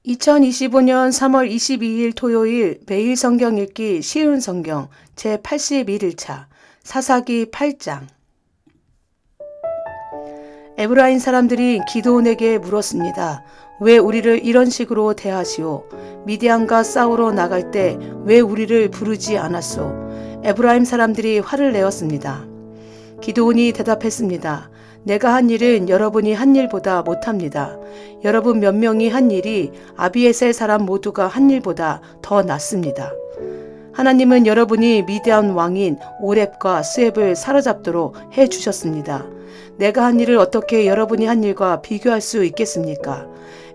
2025년 3월 22일 토요일 매일 성경 읽기 쉬운 성경 제81일차 사사기 8장. 에브라임 사람들이 기드온에게 물었습니다. 왜 우리를 이런 식으로 대하시오? 미디안과 싸우러 나갈 때 왜 우리를 부르지 않았소? 에브라임 사람들이 화를 내었습니다. 기드온이 대답했습니다. 내가 한 일은 여러분이 한 일보다 못합니다. 여러분 몇 명이 한 일이 아비에셀 사람 모두가 한 일보다 더 낫습니다. 하나님은 여러분이 미디안 왕인 오렙과 스웹을 사로잡도록 해주셨습니다. 내가 한 일을 어떻게 여러분이 한 일과 비교할 수 있겠습니까?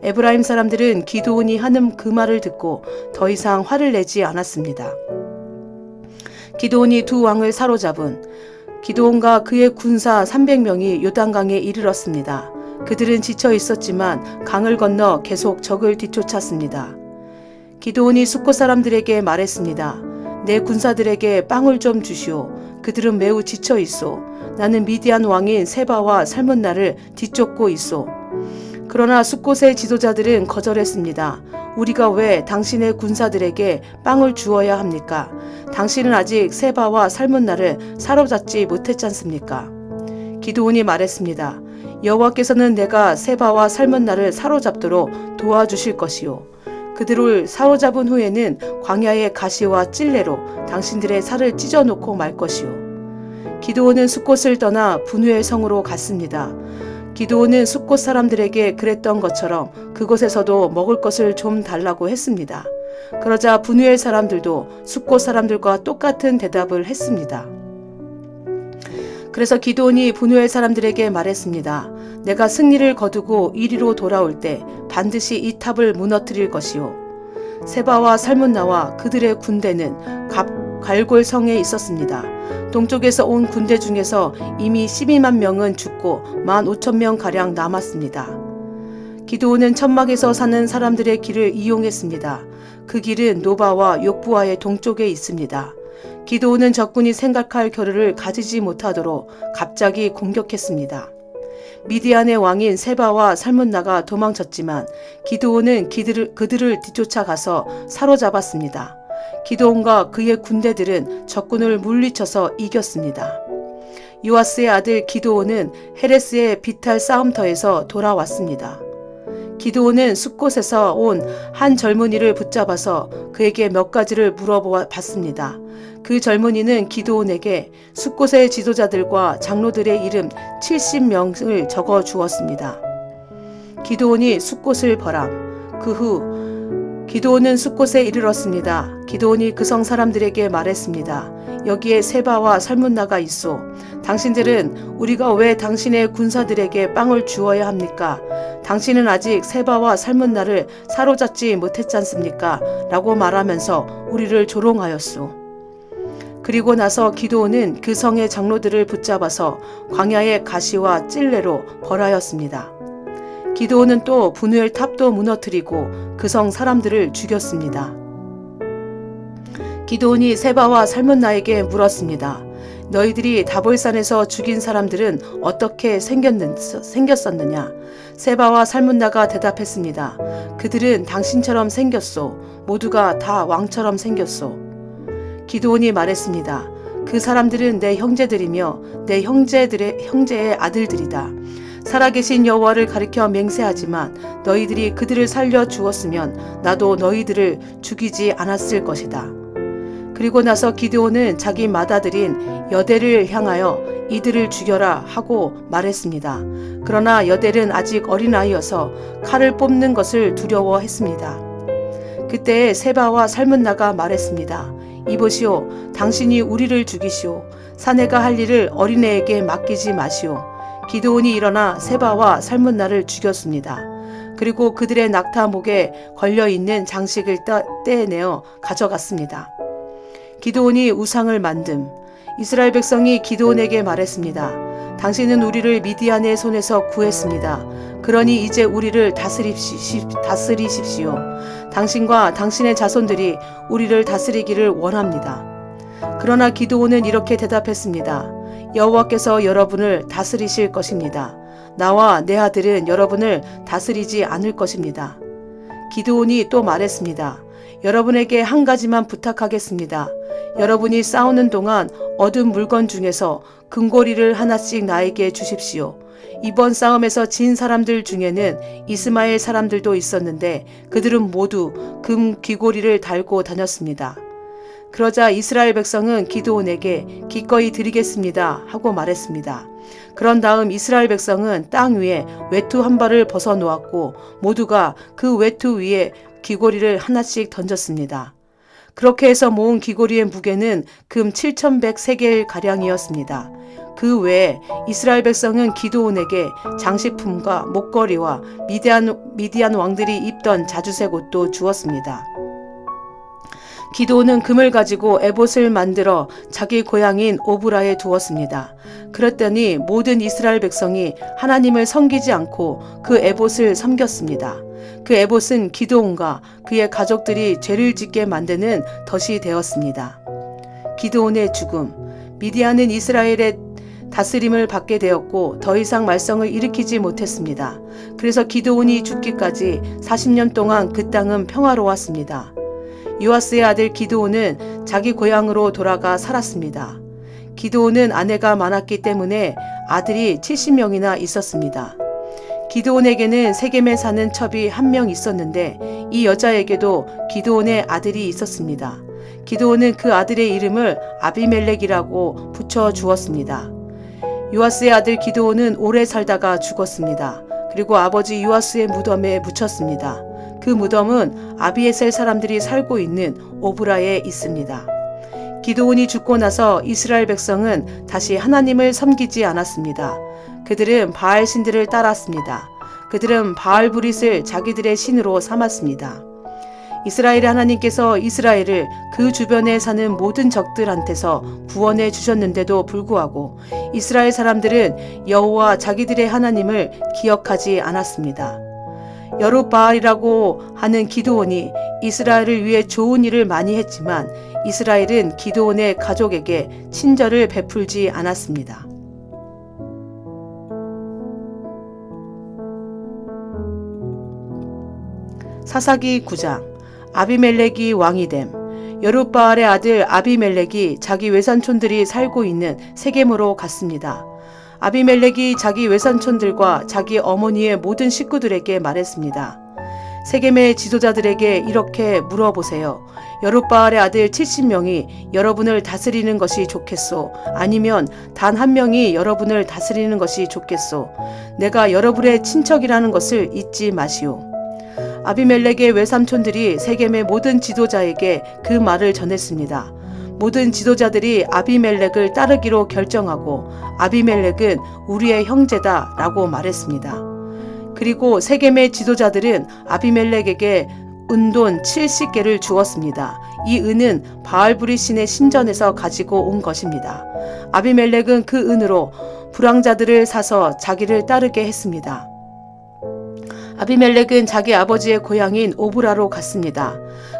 에브라임 사람들은 기드온이 하는 그 말을 듣고 더 이상 화를 내지 않았습니다. 기드온이 두 왕을 사로잡은 기드온과 그의 군사 300명이 요단강에 이르렀습니다. 그들은 지쳐 있었지만 강을 건너 계속 적을 뒤쫓았습니다. 기드온이 숫곳 사람들에게 말했습니다. 내 군사들에게 빵을 좀 주시오. 그들은 매우 지쳐 있소. 나는 미디안 왕인 세바와 살문나를 뒤쫓고 있소. 그러나 숫곳의 지도자들은 거절했습니다. 우리가 왜 당신의 군사들에게 빵을 주어야 합니까? 당신은 아직 세바와 살문나를 사로잡지 못했지 않습니까? 기드온이 말했습니다. 여호와께서는 내가 세바와 살문나를 사로잡도록 도와주실 것이요. 그들을 사로잡은 후에는 광야의 가시와 찔레로 당신들의 살을 찢어놓고 말 것이요. 기드온은 숫곳을 떠나 분우엘 성으로 갔습니다. 기드온은 숫곳 사람들에게 그랬던 것처럼 그곳에서도 먹을 것을 좀 달라고 했습니다. 그러자 분우엘 사람들도 숫곳 사람들과 똑같은 대답을 했습니다. 그래서 기드온이 분우엘 사람들에게 말했습니다. 내가 승리를 거두고 이리로 돌아올 때 반드시 이 탑을 무너뜨릴 것이요. 세바와 살문나와 그들의 군대는 갈골성에 있었습니다. 동쪽에서 온 군대 중에서 이미 12만 명은 죽고 15,000명가량 남았습니다. 기드온은 천막에서 사는 사람들의 길을 이용했습니다. 그 길은 노바와 욕부아의 동쪽에 있습니다. 기드온은 적군이 생각할 겨를을 가지지 못하도록 갑자기 공격했습니다. 미디안의 왕인 세바와 살문나가 도망쳤지만 기드온은 그들을 뒤쫓아가서 사로잡았습니다. 기드온과 그의 군대들은 적군을 물리쳐서 이겼습니다. 요아스의 아들 기드온은 헤레스의 비탈 싸움터에서 돌아왔습니다. 기드온은 숫곳에서 온 한 젊은이를 붙잡아서 그에게 몇 가지를 물어봤습니다. 그 젊은이는 기드온에게 숫곳의 지도자들과 장로들의 이름 70명을 적어 주었습니다. 기드온이 숫곳을 벌함. 그 후 기드온은 숫곳에 이르렀습니다. 기드온이 그 성 사람들에게 말했습니다. 여기에 세바와 살문나가 있소. 당신들은 우리가 왜 당신의 군사들에게 빵을 주어야 합니까? 당신은 아직 세바와 살문나를 사로잡지 못했지 않습니까? 라고 말하면서 우리를 조롱하였소. 그리고 나서 기드온은 그 성의 장로들을 붙잡아서 광야의 가시와 찔레로 벌하였습니다. 기드온은 또 분우엘 탑도 무너뜨리고 그 성 사람들을 죽였습니다. 기드온이 세바와 살문나에게 물었습니다. 너희들이 다볼산에서 죽인 사람들은 어떻게 생겼었느냐? 세바와 살문나가 대답했습니다. 그들은 당신처럼 생겼소. 모두가 다 왕처럼 생겼소. 기드온이 말했습니다. 그 사람들은 내 형제들이며 내 형제의 아들들이다. 살아계신 여호와를 가리켜 맹세하지만 너희들이 그들을 살려 주었으면 나도 너희들을 죽이지 않았을 것이다. 그리고 나서 기드온은 자기 맏아들인 여델을 향하여 이들을 죽여라 하고 말했습니다. 그러나 여델은 아직 어린아이여서 칼을 뽑는 것을 두려워했습니다. 그때 세바와 살문나가 말했습니다. 이보시오, 당신이 우리를 죽이시오. 사내가 할 일을 어린애에게 맡기지 마시오. 기드온이 일어나 세바와 살문나를 죽였습니다. 그리고 그들의 낙타목에 걸려있는 장식을 떼내어 가져갔습니다. 기드온이 우상을 만듦. 이스라엘 백성이 기드온에게 말했습니다. 당신은 우리를 미디안의 손에서 구했습니다. 그러니 이제 우리를 다스리십시오. 당신과 당신의 자손들이 우리를 다스리기를 원합니다. 그러나 기드온은 이렇게 대답했습니다. 여호와께서 여러분을 다스리실 것입니다. 나와 내 아들은 여러분을 다스리지 않을 것입니다. 기드온이 또 말했습니다. 여러분에게 한 가지만 부탁하겠습니다. 여러분이 싸우는 동안 얻은 물건 중에서 금고리를 하나씩 나에게 주십시오. 이번 싸움에서 진 사람들 중에는 이스마엘 사람들도 있었는데 그들은 모두 금 귀고리를 달고 다녔습니다. 그러자 이스라엘 백성은 기드온에게 기꺼이 드리겠습니다 하고 말했습니다. 그런 다음 이스라엘 백성은 땅 위에 외투 한 벌을 벗어 놓았고 모두가 그 외투 위에 귀고리를 하나씩 던졌습니다. 그렇게 해서 모은 귀고리의 무게는 금 7,100세겔 가량이었습니다. 그 외에 이스라엘 백성은 기드온에게 장식품과 목걸이와 미디안 왕들이 입던 자주색 옷도 주었습니다. 기드온은 금을 가지고 에봇을 만들어 자기 고향인 오브라에 두었습니다. 그랬더니 모든 이스라엘 백성이 하나님을 섬기지 않고 그 에봇을 섬겼습니다. 그 에봇은 기드온과 그의 가족들이 죄를 짓게 만드는 덫이 되었습니다. 기드온의 죽음. 미디안은 이스라엘의 다스림을 받게 되었고 더 이상 말썽을 일으키지 못했습니다. 그래서 기드온이 죽기까지 40년 동안 그 땅은 평화로웠습니다. 요아스의 아들 기드온은 자기 고향으로 돌아가 살았습니다. 기드온은 아내가 많았기 때문에 아들이 70명이나 있었습니다. 기드온에게는 세겜에 사는 첩이 한 명 있었는데 이 여자에게도 기드온의 아들이 있었습니다. 기드온은 그 아들의 이름을 아비멜렉이라고 붙여 주었습니다. 요아스의 아들 기드온은 오래 살다가 죽었습니다. 그리고 아버지 요아스의 무덤에 묻혔습니다. 그 무덤은 아비에셀 사람들이 살고 있는 오브라에 있습니다. 기드온이 죽고 나서 이스라엘 백성은 다시 하나님을 섬기지 않았습니다. 그들은 바알 신들을 따랐습니다. 그들은 바알 브릿을 자기들의 신으로 삼았습니다. 이스라엘의 하나님께서 이스라엘을 그 주변에 사는 모든 적들한테서 구원해 주셨는데도 불구하고 이스라엘 사람들은 여호와 자기들의 하나님을 기억하지 않았습니다. 여룻바알이라고 하는 기드온이 이스라엘을 위해 좋은 일을 많이 했지만 이스라엘은 기드온의 가족에게 친절을 베풀지 않았습니다. 사사기 9장. 아비멜렉이 왕이 됨. 여룻바알의 아들 아비멜렉이 자기 외삼촌들이 살고 있는 세겜으로 갔습니다. 아비멜렉이 자기 외삼촌들과 자기 어머니의 모든 식구들에게 말했습니다. 세겜의 지도자들에게 이렇게 물어보세요. 여룻바알의 아들 70명이 여러분을 다스리는 것이 좋겠소? 아니면 단 한 명이 여러분을 다스리는 것이 좋겠소? 내가 여러분의 친척이라는 것을 잊지 마시오. 아비멜렉의 외삼촌들이 세겜의 모든 지도자에게 그 말을 전했습니다. 모든 지도자들이 아비멜렉을 따르기로 결정하고 아비멜렉은 우리의 형제다 라고 말했습니다. 그리고 세겜의 지도자들은 아비멜렉에게 은돈 70개를 주었습니다. 이 은은 바알브리 신의 신전에서 가지고 온 것입니다. 아비멜렉은 그 은으로 불황자들을 사서 자기를 따르게 했습니다. 아비멜렉은 자기 아버지의 고향인 오브라로 갔습니다.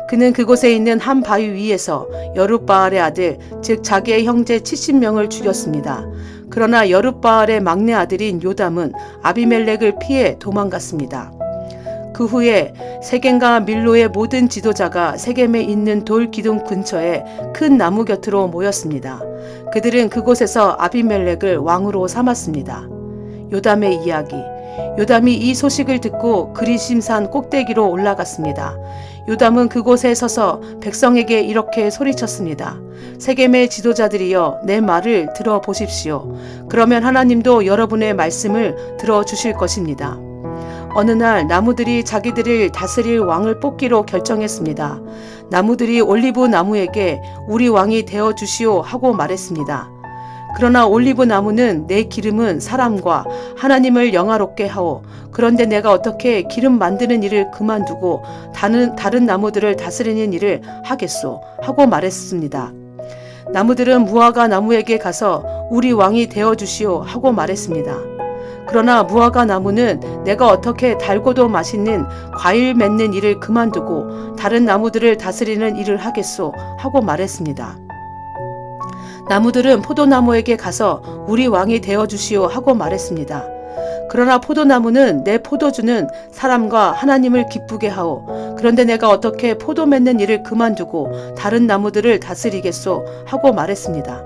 그는 그곳에 있는 한 바위 위에서 여룻바알의 아들, 즉 자기의 형제 70명을 죽였습니다. 그러나 여룻바알의 막내 아들인 요담은 아비멜렉을 피해 도망갔습니다. 그 후에 세겜과 밀로의 모든 지도자가 세겜에 있는 돌 기둥 근처에 큰 나무 곁으로 모였습니다. 그들은 그곳에서 아비멜렉을 왕으로 삼았습니다. 요담의 이야기. 요담이 이 소식을 듣고 그리심산 꼭대기로 올라갔습니다. 요담은 그곳에 서서 백성에게 이렇게 소리쳤습니다. 세겜의 지도자들이여, 내 말을 들어보십시오. 그러면 하나님도 여러분의 말씀을 들어주실 것입니다. 어느 날 나무들이 자기들을 다스릴 왕을 뽑기로 결정했습니다. 나무들이 올리브 나무에게 우리 왕이 되어 주시오 하고 말했습니다. 그러나 올리브 나무는 내 기름은 사람과 하나님을 영화롭게 하오. 그런데 내가 어떻게 기름 만드는 일을 그만두고 다른 나무들을 다스리는 일을 하겠소? 하고 말했습니다. 나무들은 무화과 나무에게 가서 우리 왕이 되어 주시오 하고 말했습니다. 그러나 무화과 나무는 내가 어떻게 달고도 맛있는 과일 맺는 일을 그만두고 다른 나무들을 다스리는 일을 하겠소? 하고 말했습니다. 나무들은 포도나무에게 가서 우리 왕이 되어 주시오 하고 말했습니다. 그러나 포도나무는 내 포도주는 사람과 하나님을 기쁘게 하오. 그런데 내가 어떻게 포도 맺는 일을 그만두고 다른 나무들을 다스리겠소? 하고 말했습니다.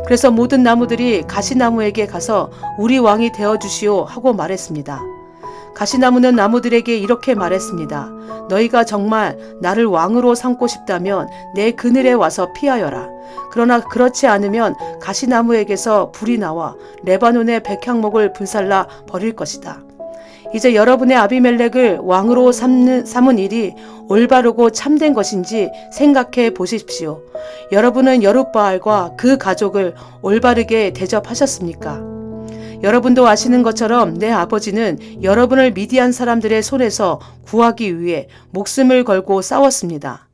그래서 모든 나무들이 가시나무에게 가서 우리 왕이 되어주시오 하고 말했습니다. 가시나무는 나무들에게 이렇게 말했습니다. 너희가 정말 나를 왕으로 삼고 싶다면 내 그늘에 와서 피하여라. 그러나 그렇지 않으면 가시나무에게서 불이 나와 레바논의 백향목을 불살라 버릴 것이다. 이제 여러분의 아비멜렉을 왕으로 삼은 일이 올바르고 참된 것인지 생각해 보십시오. 여러분은 여룻바알과 그 가족을 올바르게 대접하셨습니까? 여러분도 아시는 것처럼 내 아버지는 여러분을 미디안 사람들의 손에서 구하기 위해 목숨을 걸고 싸웠습니다.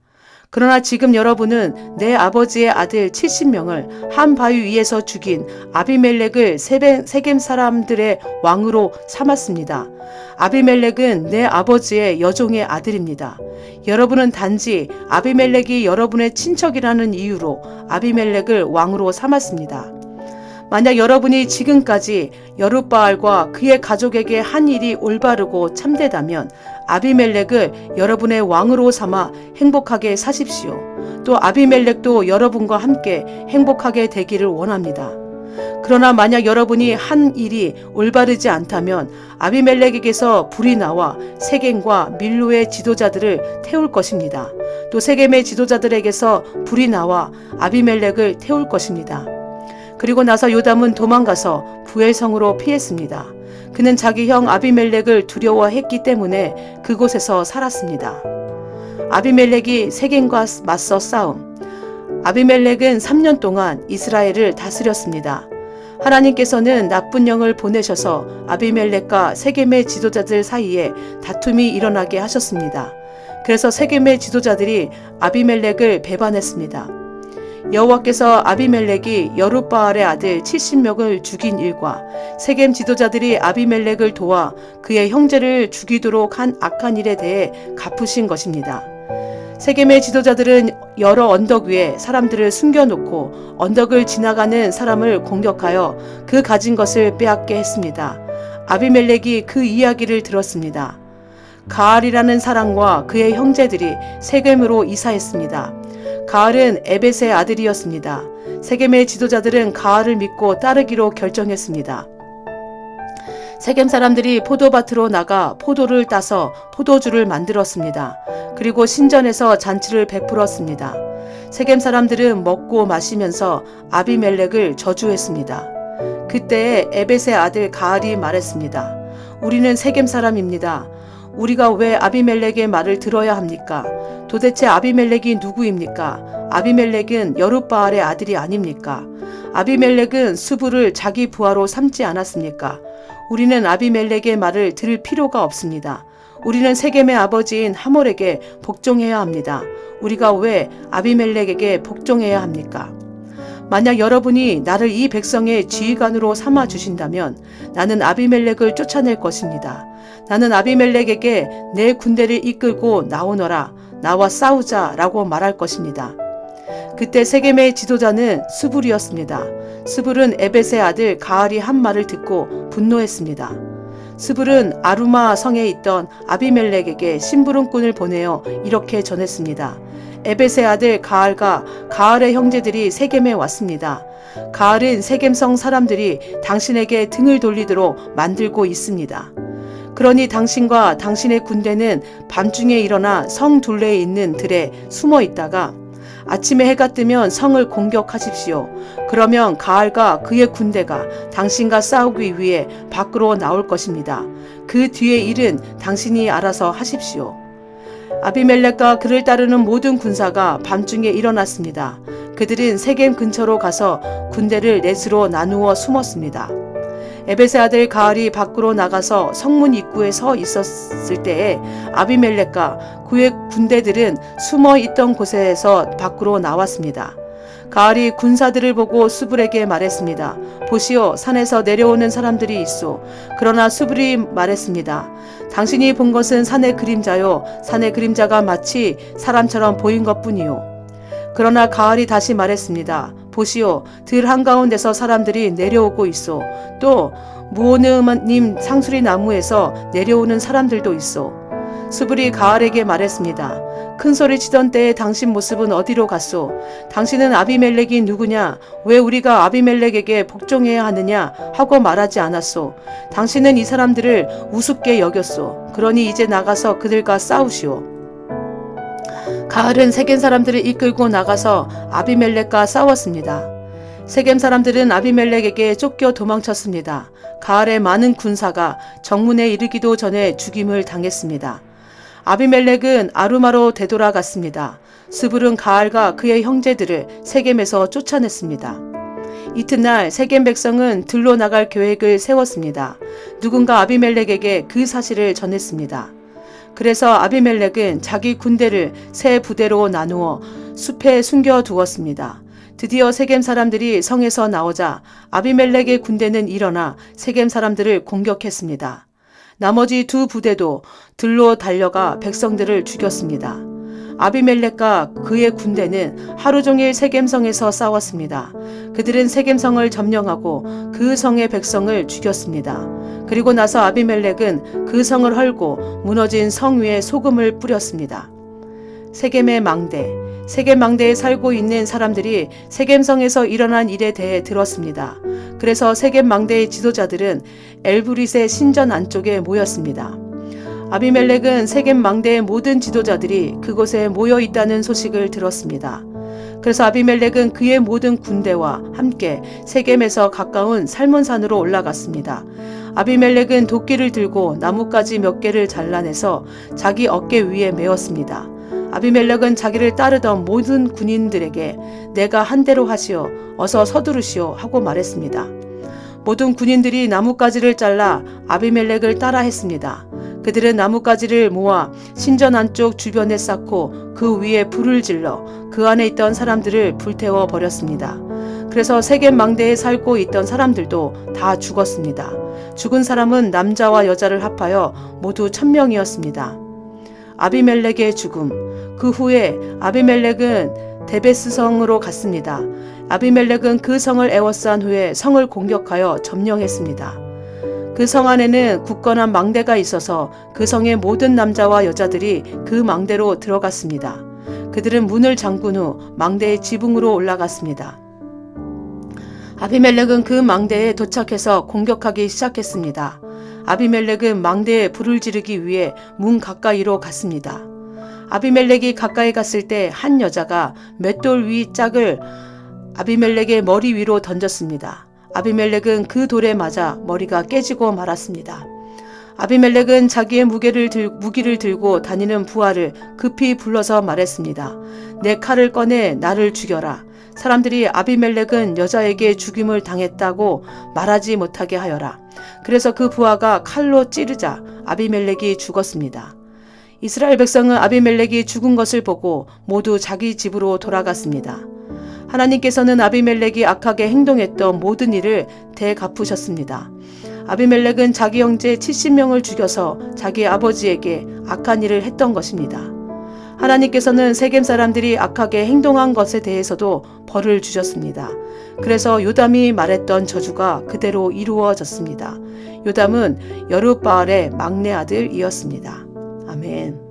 그러나 지금 여러분은 내 아버지의 아들 70명을 한 바위 위에서 죽인 아비멜렉을 세겜 사람들의 왕으로 삼았습니다. 아비멜렉은 내 아버지의 여종의 아들입니다. 여러분은 단지 아비멜렉이 여러분의 친척이라는 이유로 아비멜렉을 왕으로 삼았습니다. 만약 여러분이 지금까지 여룻바알과 그의 가족에게 한 일이 올바르고 참되다면 아비멜렉을 여러분의 왕으로 삼아 행복하게 사십시오. 또 아비멜렉도 여러분과 함께 행복하게 되기를 원합니다. 그러나 만약 여러분이 한 일이 올바르지 않다면 아비멜렉에게서 불이 나와 세겜과 밀로의 지도자들을 태울 것입니다. 또 세겜의 지도자들에게서 불이 나와 아비멜렉을 태울 것입니다. 그리고 나서 요담은 도망가서 부엘성으로 피했습니다. 그는 자기 형 아비멜렉을 두려워했기 때문에 그곳에서 살았습니다. 아비멜렉이 세겜과 맞서 싸움. 아비멜렉은 3년 동안 이스라엘을 다스렸습니다. 하나님께서는 나쁜 영을 보내셔서 아비멜렉과 세겜의 지도자들 사이에 다툼이 일어나게 하셨습니다. 그래서 세겜의 지도자들이 아비멜렉을 배반했습니다. 여호와께서 아비멜렉이 여룻바알의 아들 70명을 죽인 일과 세겜 지도자들이 아비멜렉을 도와 그의 형제를 죽이도록 한 악한 일에 대해 갚으신 것입니다. 세겜의 지도자들은 여러 언덕 위에 사람들을 숨겨놓고 언덕을 지나가는 사람을 공격하여 그 가진 것을 빼앗게 했습니다. 아비멜렉이 그 이야기를 들었습니다. 가알이라는 사람과 그의 형제들이 세겜으로 이사했습니다. 가알은 에벳의 아들이었습니다. 세겜의 지도자들은 가알을 믿고 따르기로 결정했습니다. 세겜 사람들이 포도밭으로 나가 포도를 따서 포도주를 만들었습니다. 그리고 신전에서 잔치를 베풀었습니다. 세겜 사람들은 먹고 마시면서 아비멜렉을 저주했습니다. 그때 에벳의 아들 가알이 말했습니다. 우리는 세겜 사람입니다. 우리가 왜 아비멜렉의 말을 들어야 합니까? 도대체 아비멜렉이 누구입니까? 아비멜렉은 여룻바알의 아들이 아닙니까? 아비멜렉은 수부를 자기 부하로 삼지 않았습니까? 우리는 아비멜렉의 말을 들을 필요가 없습니다. 우리는 세겜의 아버지인 하몰에게 복종해야 합니다. 우리가 왜 아비멜렉에게 복종해야 합니까? 만약 여러분이 나를 이 백성의 지휘관으로 삼아 주신다면 나는 아비멜렉을 쫓아낼 것입니다. 나는 아비멜렉에게 내 군대를 이끌고 나오너라, 나와 싸우자 라고 말할 것입니다. 그때 세겜의 지도자는 스불이었습니다. 스불은 에벳의 아들 가알이 한 말을 듣고 분노했습니다. 스불은 아루마 성에 있던 아비멜렉에게 심부름꾼을 보내어 이렇게 전했습니다. 에벳의 아들 가알과 가알의 형제들이 세겜에 왔습니다. 가알은 세겜성 사람들이 당신에게 등을 돌리도록 만들고 있습니다. 그러니 당신과 당신의 군대는 밤중에 일어나 성 둘레에 있는 들에 숨어 있다가 아침에 해가 뜨면 성을 공격하십시오. 그러면 가알과 그의 군대가 당신과 싸우기 위해 밖으로 나올 것입니다. 그 뒤의 일은 당신이 알아서 하십시오. 아비멜렉과 그를 따르는 모든 군사가 밤중에 일어났습니다. 그들은 세겜 근처로 가서 군대를 넷으로 나누어 숨었습니다. 에벳의 아들 가알이 밖으로 나가서 성문 입구에 서 있었을 때에 아비멜렉과 그의 군대들은 숨어 있던 곳에서 밖으로 나왔습니다. 가알이 군사들을 보고 수불에게 말했습니다. 보시오, 산에서 내려오는 사람들이 있소. 그러나 수불이 말했습니다. 당신이 본 것은 산의 그림자요. 산의 그림자가 마치 사람처럼 보인 것뿐이요. 그러나 가알이 다시 말했습니다. 보시오, 들 한가운데서 사람들이 내려오고 있소. 또 무오느님 상수리 나무에서 내려오는 사람들도 있어. 스불이 가알에게 말했습니다. 큰 소리 치던 때에 당신 모습은 어디로 갔소? 당신은 아비멜렉이 누구냐? 왜 우리가 아비멜렉에게 복종해야 하느냐? 하고 말하지 않았소. 당신은 이 사람들을 우습게 여겼소. 그러니 이제 나가서 그들과 싸우시오. 가알은 세겜 사람들을 이끌고 나가서 아비멜렉과 싸웠습니다. 세겜 사람들은 아비멜렉에게 쫓겨 도망쳤습니다. 가알의 많은 군사가 정문에 이르기도 전에 죽임을 당했습니다. 아비멜렉은 아루마로 되돌아갔습니다. 스불은 가알과 그의 형제들을 세겜에서 쫓아냈습니다. 이튿날 세겜 백성은 들로 나갈 계획을 세웠습니다. 누군가 아비멜렉에게 그 사실을 전했습니다. 그래서 아비멜렉은 자기 군대를 세 부대로 나누어 숲에 숨겨두었습니다. 드디어 세겜 사람들이 성에서 나오자 아비멜렉의 군대는 일어나 세겜 사람들을 공격했습니다. 나머지 두 부대도 들로 달려가 백성들을 죽였습니다. 아비멜렉과 그의 군대는 하루 종일 세겜성에서 싸웠습니다. 그들은 세겜성을 점령하고 그 성의 백성을 죽였습니다. 그리고 나서 아비멜렉은 그 성을 헐고 무너진 성 위에 소금을 뿌렸습니다. 세겜의 망대. 세겜 망대에 살고 있는 사람들이 세겜성에서 일어난 일에 대해 들었습니다. 그래서 세겜 망대의 지도자들은 엘브릿의 신전 안쪽에 모였습니다. 아비멜렉은 세겜 망대의 모든 지도자들이 그곳에 모여 있다는 소식을 들었습니다. 그래서 아비멜렉은 그의 모든 군대와 함께 세겜에서 가까운 살몬산으로 올라갔습니다. 아비멜렉은 도끼를 들고 나뭇가지 몇 개를 잘라내서 자기 어깨 위에 메었습니다. 아비멜렉은 자기를 따르던 모든 군인들에게 내가 한 대로 하시오, 어서 서두르시오 하고 말했습니다. 모든 군인들이 나뭇가지를 잘라 아비멜렉을 따라 했습니다. 그들은 나뭇가지를 모아 신전 안쪽 주변에 쌓고 그 위에 불을 질러 그 안에 있던 사람들을 불태워 버렸습니다. 그래서 세겜 망대에 살고 있던 사람들도 다 죽었습니다. 죽은 사람은 남자와 여자를 합하여 모두 1000명이었습니다. 아비멜렉의 죽음. 그 후에 아비멜렉은 데베스성으로 갔습니다. 아비멜렉은 그 성을 에워싼 후에 성을 공격하여 점령했습니다. 그 성 안에는 굳건한 망대가 있어서 그 성의 모든 남자와 여자들이 그 망대로 들어갔습니다. 그들은 문을 잠근 후 망대의 지붕으로 올라갔습니다. 아비멜렉은 그 망대에 도착해서 공격하기 시작했습니다. 아비멜렉은 망대에 불을 지르기 위해 문 가까이로 갔습니다. 아비멜렉이 가까이 갔을 때 한 여자가 맷돌 위 짝을 아비멜렉의 머리 위로 던졌습니다. 아비멜렉은 그 돌에 맞아 머리가 깨지고 말았습니다. 아비멜렉은 자기의 무기를 들고 다니는 부하를 급히 불러서 말했습니다. 내 칼을 꺼내 나를 죽여라. 사람들이 아비멜렉은 여자에게 죽임을 당했다고 말하지 못하게 하여라. 그래서 그 부하가 칼로 찌르자 아비멜렉이 죽었습니다. 이스라엘 백성은 아비멜렉이 죽은 것을 보고 모두 자기 집으로 돌아갔습니다. 하나님께서는 아비멜렉이 악하게 행동했던 모든 일을 되갚으셨습니다. 아비멜렉은 자기 형제 70명을 죽여서 자기 아버지에게 악한 일을 했던 것입니다. 하나님께서는 세겜 사람들이 악하게 행동한 것에 대해서도 벌을 주셨습니다. 그래서 요담이 말했던 저주가 그대로 이루어졌습니다. 요담은 여룻바알의 막내 아들이었습니다. 아멘.